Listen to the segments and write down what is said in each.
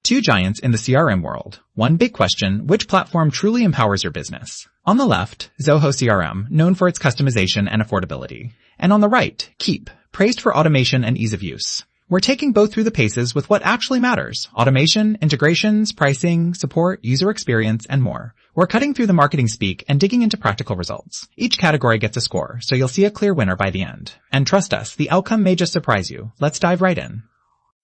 Two giants in the CRM world. One big question, which platform truly empowers your business? On the left, Zoho CRM, known for its customization and affordability. And on the right, Keap, praised for automation and ease of use. We're taking both through the paces with what actually matters: automation, integrations, pricing, support, user experience, and more. We're cutting through the marketing speak and digging into practical results. Each category gets a score, so you'll see a clear winner by the end. And trust us, the outcome may just surprise you. Let's dive right in.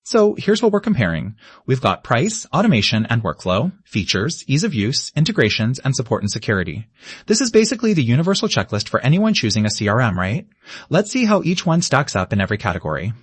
So here's what we're comparing. We've got price, automation, and workflow, features, ease of use, integrations, and support and security. This is basically the universal checklist for anyone choosing a CRM, right? Let's see how each one stacks up in every category.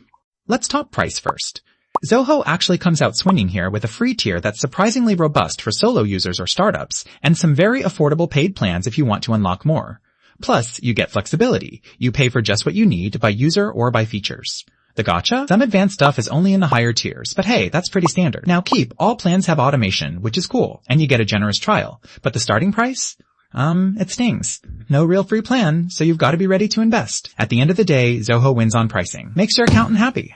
Let's talk price first. Zoho actually comes out swinging here with a free tier that's surprisingly robust for solo users or startups, and some very affordable paid plans if you want to unlock more. Plus, you get flexibility. You pay for just what you need by user or by features. The gotcha? Some advanced stuff is only in the higher tiers, but hey, that's pretty standard. Now Keap, all plans have automation, which is cool, and you get a generous trial. But the starting price? It stings. No real free plan, so you've got to be ready to invest. At the end of the day, Zoho wins on pricing. Makes your accountant happy.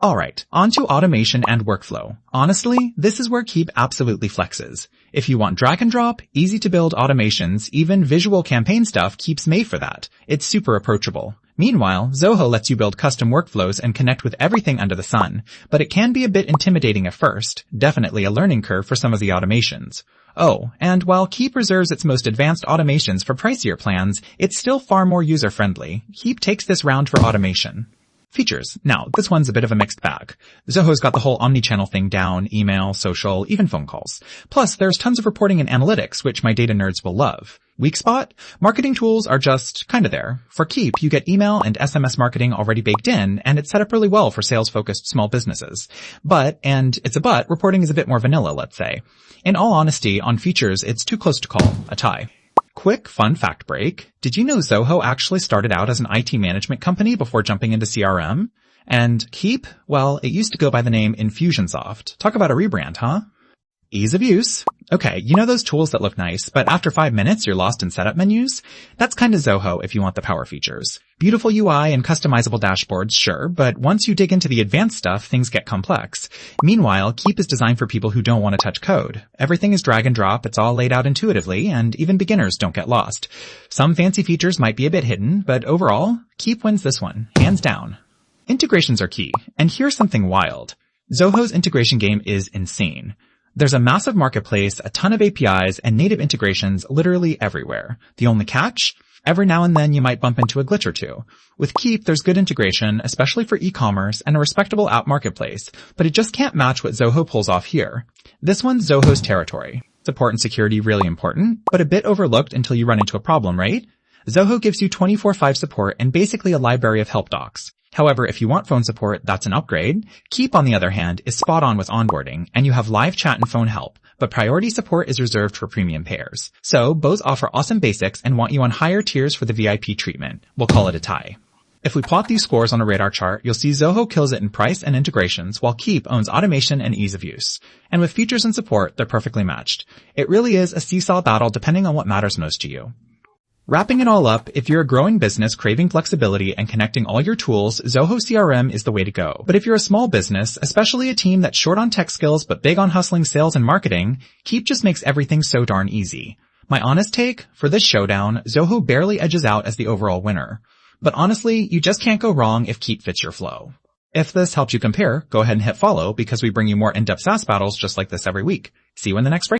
Alright, on to automation and workflow. Honestly, this is where Keap absolutely flexes. If you want drag and drop, easy to build automations, even visual campaign stuff, Keap's made for that. It's super approachable. Meanwhile, Zoho lets you build custom workflows and connect with everything under the sun, but it can be a bit intimidating at first, definitely a learning curve for some of the automations. Oh, and while Keap reserves its most advanced automations for pricier plans, it's still far more user-friendly. Keap takes this round for automation. Features. Now, this one's a bit of a mixed bag. Zoho's got the whole omnichannel thing down, email, social, even phone calls. Plus, there's tons of reporting and analytics, which my data nerds will love. Weak spot? Marketing tools are just kinda there. For Keap, you get email and SMS marketing already baked in, and it's set up really well for sales-focused small businesses. But, and it's a but, reporting is a bit more vanilla, let's say. In all honesty, on features, it's too close to call, a tie. Quick fun fact break. Did you know Zoho actually started out as an IT management company before jumping into CRM? And Keap? Well, it used to go by the name Infusionsoft. Talk about a rebrand, huh? Ease of use. Okay, you know those tools that look nice, but after 5 minutes you're lost in setup menus? That's kinda Zoho if you want the power features. Beautiful UI and customizable dashboards, sure, but once you dig into the advanced stuff, things get complex. Meanwhile, Keap is designed for people who don't want to touch code. Everything is drag and drop, it's all laid out intuitively, and even beginners don't get lost. Some fancy features might be a bit hidden, but overall, Keap wins this one, hands down. Integrations are key, and here's something wild. Zoho's integration game is insane. There's a massive marketplace, a ton of APIs, and native integrations literally everywhere. The only catch? Every now and then you might bump into a glitch or two. With Keap, there's good integration, especially for e-commerce, and a respectable app marketplace, but it just can't match what Zoho pulls off here. This one's Zoho's territory. Support and security really important, but a bit overlooked until you run into a problem, right? Zoho gives you 24/5 support and basically a library of help docs. However, if you want phone support, that's an upgrade. Keap, on the other hand, is spot on with onboarding, and you have live chat and phone help, but priority support is reserved for premium payers. So, both offer awesome basics and want you on higher tiers for the VIP treatment. We'll call it a tie. If we plot these scores on a radar chart, you'll see Zoho kills it in price and integrations, while Keap owns automation and ease of use. And with features and support, they're perfectly matched. It really is a seesaw battle depending on what matters most to you. Wrapping it all up, if you're a growing business craving flexibility and connecting all your tools, Zoho CRM is the way to go. But if you're a small business, especially a team that's short on tech skills but big on hustling sales and marketing, Keap just makes everything so darn easy. My honest take, for this showdown, Zoho barely edges out as the overall winner. But honestly, you just can't go wrong if Keap fits your flow. If this helped you compare, go ahead and hit follow because we bring you more in-depth SaaS battles just like this every week. See you in the next break.